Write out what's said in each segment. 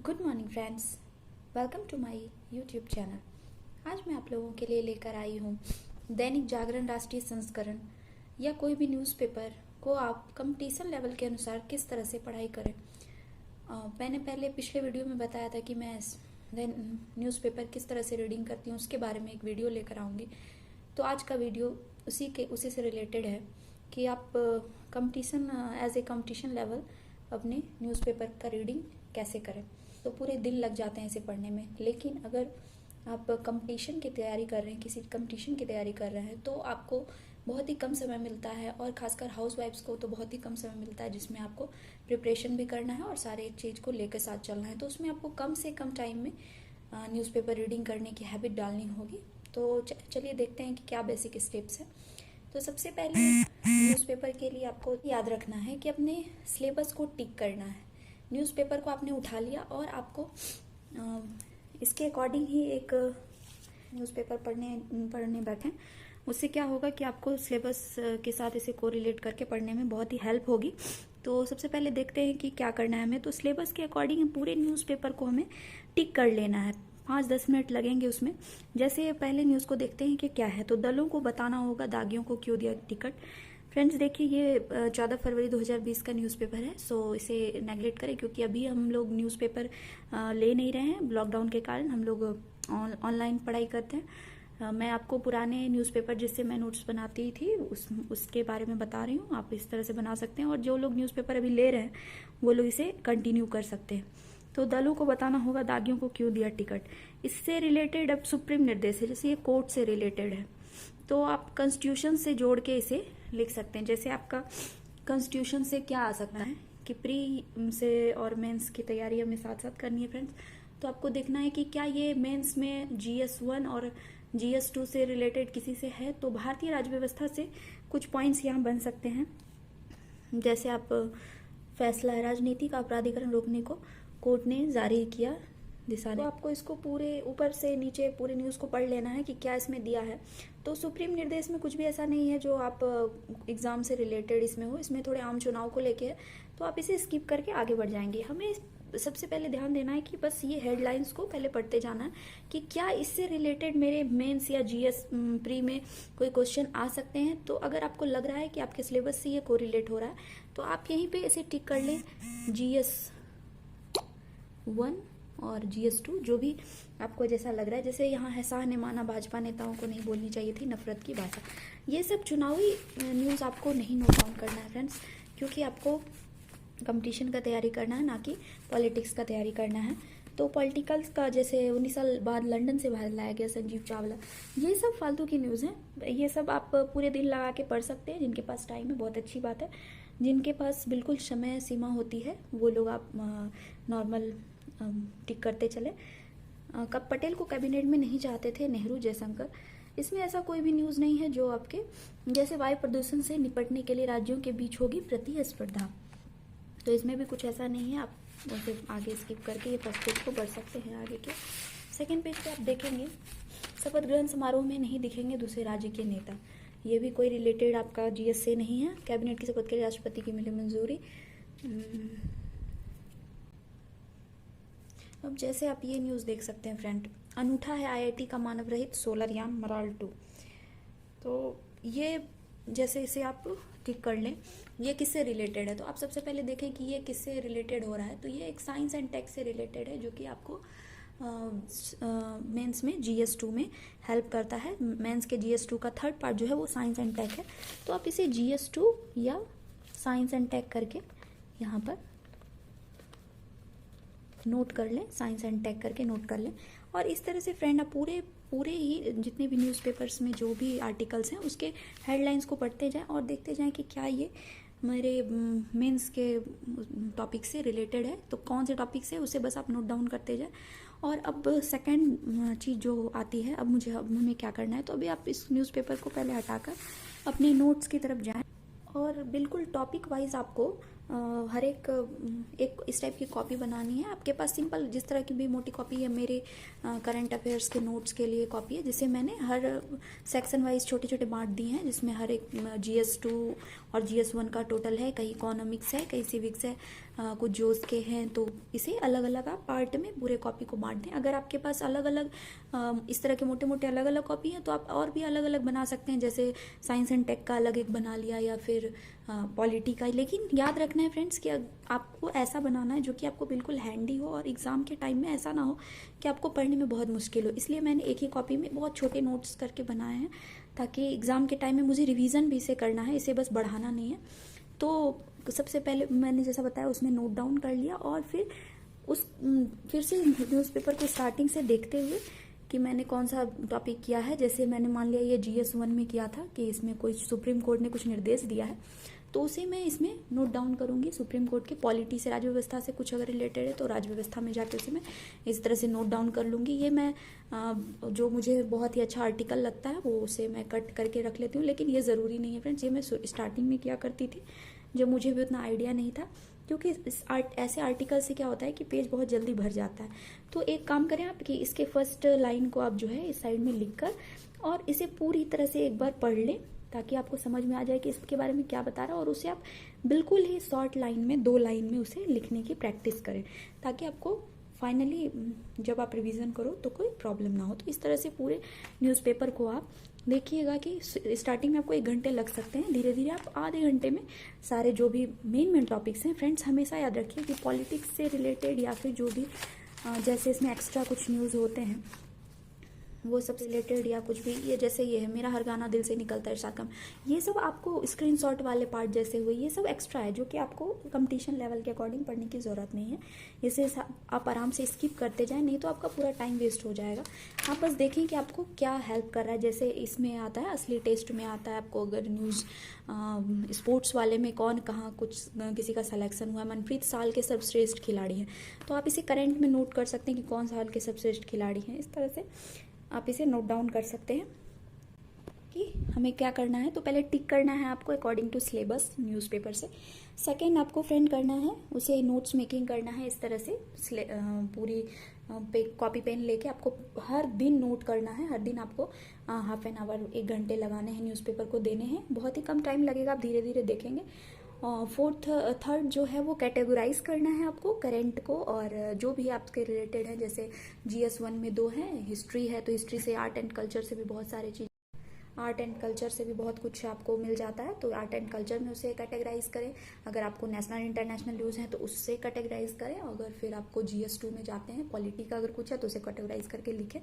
Good morning friends, welcome to my YouTube channel. आज मैं आप लोगों के लिए लेकर आई हूँ दैनिक जागरण राष्ट्रीय संस्करण या कोई भी न्यूज़पेपर को आप कंपटीशन लेवल के अनुसार किस तरह से पढ़ाई करें। मैंने पहले पिछले वीडियो में बताया था कि मैं न्यूज़पेपर किस तरह से रीडिंग करती हूँ उसके बारे में एक वीडियो लेकर आऊँगी। तो आज का वीडियो उसी से रिलेटेड है कि आप competition as a competition level अपने न्यूज़पेपर का रीडिंग कैसे करें। तो पूरे दिन लग जाते हैं इसे पढ़ने में, लेकिन अगर आप कंपटीशन की तैयारी कर रहे हैं, किसी कंपटीशन की तैयारी कर रहे हैं, तो आपको बहुत ही कम समय मिलता है और खासकर हाउस वाइफ्स को तो बहुत ही कम समय मिलता है जिसमें आपको प्रिपरेशन भी करना है और सारे चीज़ को लेकर साथ चलना है। तो उसमें आपको कम से कम टाइम में न्यूज़पेपर रीडिंग करने की हैबिट डालनी होगी। तो चलिए देखते हैं कि क्या बेसिक स्टेप्स हैं। तो सबसे पहले न्यूज़पेपर के लिए आपको याद रखना है कि अपने सिलेबस को टिक करना है। न्यूज़पेपर को आपने उठा लिया और आपको इसके अकॉर्डिंग ही एक न्यूज़पेपर पढ़ने बैठें। उससे क्या होगा कि आपको सिलेबस के साथ इसे कोरिलेट करके पढ़ने में बहुत ही हेल्प होगी। तो सबसे पहले देखते हैं कि क्या करना है हमें। तो सिलेबस के अकॉर्डिंग पूरे न्यूज़पेपर को हमें टिक कर लेना है। 5-10 मिनट लगेंगे उसमें। जैसे पहले न्यूज़ को देखते हैं कि क्या है। तो दलों को बताना होगा दागियों को क्यों दिया टिकट। फ्रेंड्स देखिए, ये 14 फरवरी 2020 का न्यूज़पेपर है। सो इसे नेगलेक्ट करें क्योंकि अभी हम लोग न्यूज़पेपर ले नहीं रहे हैं। लॉकडाउन के कारण हम लोग ऑनलाइन पढ़ाई करते हैं। मैं आपको पुराने न्यूज़पेपर जिससे मैं नोट्स बनाती थी उसके बारे में बता रही हूँ। आप इस तरह से बना सकते हैं और जो लोग न्यूज़पेपर अभी ले रहे हैं वो लोग इसे कंटिन्यू कर सकते हैं। तो दलों को बताना होगा दागियों को क्यों दिया टिकट। इससे रिलेटेड अब सुप्रीम निर्देश है, जैसे ये कोर्ट से रिलेटेड है, तो आप कॉन्स्टिट्यूशन से जोड़ के इसे लिख सकते हैं। जैसे आपका कॉन्स्टिट्यूशन से क्या आ सकता है कि प्री से और मेंस की तैयारी हमें साथ साथ करनी है फ्रेंड्स। तो आपको देखना है कि क्या ये मेंस में GS1 और GS2 से रिलेटेड किसी से है। तो भारतीय राज्य व्यवस्था से कुछ पॉइंट्स यहाँ बन सकते हैं। जैसे आप फैसला है, राजनीति का अपराधीकरण रोकने को कोर्ट ने जारी किया दिशा। तो आपको इसको पूरे ऊपर से नीचे पूरे न्यूज़ को पढ़ लेना है कि क्या इसमें दिया है। तो सुप्रीम निर्देश में कुछ भी ऐसा नहीं है जो आप एग्जाम से रिलेटेड इसमें हो। इसमें थोड़े आम चुनाव को लेके है, तो आप इसे स्किप करके आगे बढ़ जाएंगे। हमें सबसे पहले ध्यान देना है कि बस ये हेडलाइंस को पहले पढ़ते जाना है कि क्या इससे रिलेटेड मेरे मेंस या GS प्री में कोई क्वेश्चन आ सकते हैं। तो अगर आपको लग रहा है कि आपके सिलेबस से ये कोरिलेट हो रहा है तो आप यहीं पे इसे टिक कर लें। GS1 और GS2 जो भी आपको जैसा लग रहा है। जैसे यहाँ है, शाह ने माना भाजपा नेताओं को नहीं बोलनी चाहिए थी नफरत की भाषा। ये सब चुनावी न्यूज़ आपको नहीं नोट डाउन करना है फ्रेंड्स, क्योंकि आपको कंपटीशन का तैयारी करना है, ना कि पॉलिटिक्स का तैयारी करना है। तो पॉलिटिकल्स का जैसे 19 साल बाद लंदन से बाहर लाया गया संजीव चावला, ये सब फालतू की न्यूज़ हैं। ये सब आप पूरे दिन लगा के पढ़ सकते हैं। जिनके पास टाइम है बहुत अच्छी बात है, जिनके पास बिल्कुल समय सीमा होती है वो लोग आप नॉर्मल टिक करते चले। कब पटेल को कैबिनेट में नहीं चाहते थे नेहरू जयशंकर। इसमें ऐसा कोई भी न्यूज़ नहीं है जो आपके जैसे वायु प्रदूषण से निपटने के लिए राज्यों के बीच होगी प्रतिस्पर्धा। तो इसमें भी कुछ ऐसा नहीं है। आप उसे आगे स्किप करके ये फर्स्ट पेज को बढ़ सकते हैं आगे के। सेकेंड पेज पे आप देखेंगे शपथ ग्रहण समारोह में नहीं दिखेंगे दूसरे राज्य के नेता। ये भी कोई रिलेटेड आपका GS से नहीं है। कैबिनेट की शपथ के लिए राष्ट्रपति की मिली मंजूरी। अब जैसे आप ये न्यूज़ देख सकते हैं फ्रेंड, अनूठा है IIT का मानव रहित सोलर यान मराल 2। तो ये जैसे इसे आप टिक कर लें, ये किससे रिलेटेड है। तो आप सबसे पहले देखें कि ये किससे रिलेटेड हो रहा है। तो ये एक साइंस एंड टेक से रिलेटेड है जो कि आपको मेंस में GS2 में हेल्प करता है। मेंस के GS2 का थर्ड पार्ट जो है वो साइंस एंड टेक है। तो आप इसे GS2 या साइंस एंड टेक करके यहाँ पर नोट कर लें, साइंस एंड टेक करके नोट कर लें। और इस तरह से फ्रेंड आप पूरे ही जितने भी न्यूज़पेपर्स में जो भी आर्टिकल्स हैं उसके हेडलाइंस को पढ़ते जाएं और देखते जाएं कि क्या ये मेरे मेंस के टॉपिक से रिलेटेड है। तो कौन से टॉपिक से उसे बस आप नोट डाउन करते जाएं। और अब सेकंड चीज़ जो आती है, अब हमें क्या करना है। तो अभी आप इस न्यूज़पेपर को पहले हटाकर अपने नोट्स की तरफ जाएं और बिल्कुल टॉपिक वाइज आपको हर एक इस टाइप की कॉपी बनानी है। आपके पास सिंपल जिस तरह की भी मोटी कॉपी है, मेरे करंट अफेयर्स के नोट्स के लिए कॉपी है, जिसे मैंने हर सेक्शन वाइज छोटे छोटे बांट दिए हैं, जिसमें हर एक GS2 और GS1 का टोटल है, कहीं इकोनॉमिक्स है, कहीं सिविक्स है, कुछ जोस के हैं। तो इसे अलग अलग आप पार्ट में पूरे कॉपी को बांट दें। अगर आपके पास अलग अलग इस तरह के मोटे मोटे अलग अलग कॉपी हैं तो आप और भी अलग अलग बना सकते हैं, जैसे साइंस एंड टेक का अलग एक बना लिया, या फिर पॉलिटी का। लेकिन याद रखना है फ्रेंड्स कि आपको ऐसा बनाना है जो कि आपको बिल्कुल हैंडी हो, और एग्जाम के टाइम में ऐसा ना हो कि आपको पढ़ने में बहुत मुश्किल हो। इसलिए मैंने एक ही कॉपी में बहुत छोटे नोट्स करके बनाए हैं, ताकि एग्जाम के टाइम में मुझे रिवीजन भी इसे करना है, इसे बस बढ़ाना नहीं है। तो सबसे पहले मैंने जैसा बताया उसमें नोट डाउन कर लिया, और फिर से न्यूज़पेपर को स्टार्टिंग से देखते हुए कि मैंने कौन सा टॉपिक किया है। जैसे मैंने मान लिया ये GS1 में किया था कि इसमें कोई सुप्रीम कोर्ट ने कुछ निर्देश दिया है, तो उसे मैं इसमें नोट डाउन करूंगी। सुप्रीम कोर्ट के पॉलिटी से, राज्य व्यवस्था से कुछ अगर रिलेटेड है तो राज्य व्यवस्था में जाके उसे मैं इस तरह से नोट डाउन कर लूंगी। ये मैं जो मुझे बहुत ही अच्छा आर्टिकल लगता है वो उसे मैं कट करके रख लेती हूँ, लेकिन ये ज़रूरी नहीं है फ्रेंड्स। ये मैं स्टार्टिंग में किया करती थी जब मुझे भी उतना आइडिया नहीं था, क्योंकि ऐसे आर्टिकल से क्या होता है कि पेज बहुत जल्दी भर जाता है। तो एक काम करें आप कि इसके फर्स्ट लाइन को आप जो है इस साइड में लिख कर और इसे पूरी तरह से एक बार पढ़ लें, ताकि आपको समझ में आ जाए कि इसके बारे में क्या बता रहा है, और उसे आप बिल्कुल ही शॉर्ट लाइन में 2 लाइन में उसे लिखने की प्रैक्टिस करें, ताकि आपको फाइनली जब आप रिवीजन करो तो कोई प्रॉब्लम ना हो। तो इस तरह से पूरे न्यूज़पेपर को आप देखिएगा कि स्टार्टिंग में आपको 1 घंटे लग सकते हैं, धीरे धीरे आप आधे घंटे में सारे जो भी मेन टॉपिक्स हैं। फ्रेंड्स हमेशा याद रखिए कि पॉलिटिक्स से रिलेटेड या फिर जो भी जैसे इसमें एक्स्ट्रा कुछ न्यूज़ होते हैं वो सब रिलेटेड, या कुछ भी, ये जैसे ये है मेरा हर गाना दिल से निकलता है इरशाद खान, ये सब आपको स्क्रीनशॉट वाले पार्ट जैसे हुए, ये सब एक्स्ट्रा है जो कि आपको कंपटीशन लेवल के अकॉर्डिंग पढ़ने की ज़रूरत नहीं है। इसे आप आराम से स्किप करते जाएं, नहीं तो आपका पूरा टाइम वेस्ट हो जाएगा। आप बस देखें कि आपको क्या हेल्प कर रहा है। जैसे इसमें आता है असली टेस्ट में आता है आपको, अगर न्यूज़ स्पोर्ट्स वाले में कौन कहाँ कुछ किसी का सिलेक्शन हुआ, मनप्रीत साल के सर्वश्रेष्ठ खिलाड़ी हैं, तो आप इसे करंट में नोट कर सकते हैं कि कौन साल के सर्वश्रेष्ठ खिलाड़ी हैं। इस तरह से आप इसे नोट डाउन कर सकते हैं कि हमें क्या करना है। तो पहले टिक करना है आपको अकॉर्डिंग टू सिलेबस न्यूज़पेपर से। सेकेंड आपको फ्रेंड करना है, उसे नोट्स मेकिंग करना है इस तरह से पूरी कॉपी पेन लेके आपको हर दिन नोट करना है। हर दिन आपको हाफ एन आवर 1 घंटे लगाने हैं, न्यूज़पेपर को देने हैं। बहुत ही कम टाइम लगेगा, आप धीरे धीरे देखेंगे। थर्ड जो है वो कैटेगराइज करना है आपको करंट को, और जो भी आपके रिलेटेड है, जैसे GS1 में 2 है, हिस्ट्री है तो हिस्ट्री से आर्ट एंड कल्चर से भी बहुत सारी चीज़, आर्ट एंड कल्चर से भी बहुत कुछ आपको मिल जाता है, तो आर्ट एंड कल्चर में उसे कैटेगराइज करें। अगर आपको नेशनल इंटरनेशनल न्यूज़ है तो उससे कैटेगराइज करें। अगर फिर आपको GS2 में जाते हैं, पॉलिटी का अगर कुछ है तो उसे कैटेगराइज करके लिखें।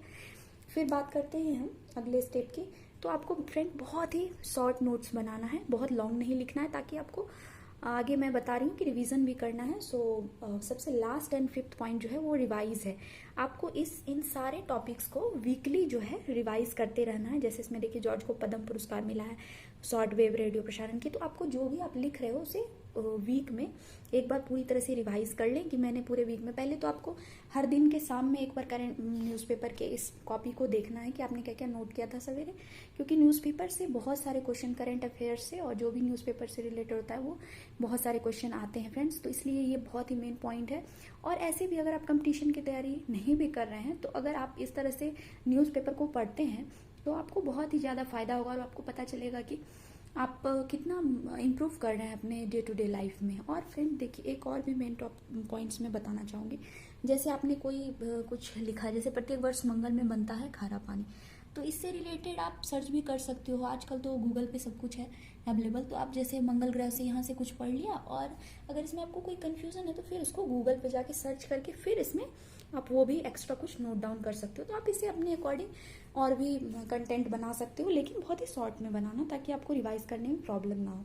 फिर बात करते हैं हम अगले स्टेप की। तो आपको फ्रेंड बहुत ही शॉर्ट नोट्स बनाना है, बहुत लॉन्ग नहीं लिखना है, ताकि आपको आगे मैं बता रही हूँ कि रिवीजन भी करना है। सबसे लास्ट एंड 5th पॉइंट जो है वो रिवाइज है। आपको इन सारे टॉपिक्स को वीकली जो है रिवाइज करते रहना है। जैसे इसमें देखिए जॉर्ज को पद्म पुरस्कार मिला है शॉर्ट वेव रेडियो प्रसारण की, तो आपको जो भी आप लिख रहे हो उसे वीक में एक बार पूरी तरह से रिवाइज कर लें कि मैंने पूरे वीक में, पहले तो आपको हर दिन के शाम में एक बार करंट न्यूज़पेपर के इस कॉपी को देखना है कि आपने क्या क्या नोट किया था सवेरे, क्योंकि न्यूज़पेपर से बहुत सारे क्वेश्चन करंट अफेयर्स से और जो भी न्यूज़पेपर से रिलेटेड होता है वो बहुत सारे क्वेश्चन आते हैं फ्रेंड्स। तो इसलिए ये बहुत ही मेन पॉइंट है। और ऐसे भी अगर आप कंपटीशन की तैयारी नहीं भी कर रहे हैं तो अगर आप इस तरह से न्यूज़पेपर को पढ़ते हैं तो आपको बहुत ही ज़्यादा फायदा होगा, और आपको पता चलेगा कि आप कितना इम्प्रूव कर रहे हैं अपने डे टू डे लाइफ में। और फ्रेंड देखिए एक और भी मेन टॉप पॉइंट्स में बताना चाहूँगी। जैसे आपने कोई कुछ लिखा, जैसे प्रत्येक वर्ष मंगल में बनता है खारा पानी, तो इससे रिलेटेड आप सर्च भी कर सकते हो। आजकल तो गूगल पे सब कुछ है अवेलेबल, तो आप जैसे मंगल ग्रह से यहाँ से कुछ पढ़ लिया, और अगर इसमें आपको कोई कन्फ्यूज़न है तो फिर उसको गूगल पे जाके सर्च करके फिर इसमें आप वो भी एक्स्ट्रा कुछ नोट डाउन कर सकते हो। तो आप इसे अपने अकॉर्डिंग और भी कंटेंट बना सकते हो, लेकिन बहुत ही शॉर्ट में बनाना, ताकि आपको रिवाइज करने में प्रॉब्लम ना हो।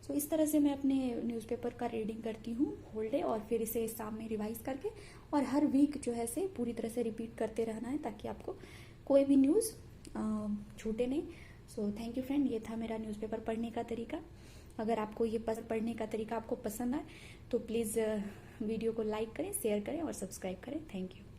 सो इस तरह से मैं अपने न्यूज़पेपर का रीडिंग करती हूँ होल डे, और फिर इसे शाम में रिवाइज करके और हर वीक जो है से पूरी तरह से रिपीट करते रहना है, ताकि आपको कोई भी न्यूज़ छूटे नहीं। सो थैंक यू फ्रेंड, ये था मेरा न्यूज़पेपर पढ़ने का तरीका। अगर आपको ये पढ़ने का तरीका आपको पसंद आए तो प्लीज़ वीडियो को लाइक करें, शेयर करें और सब्सक्राइब करें। Thank you.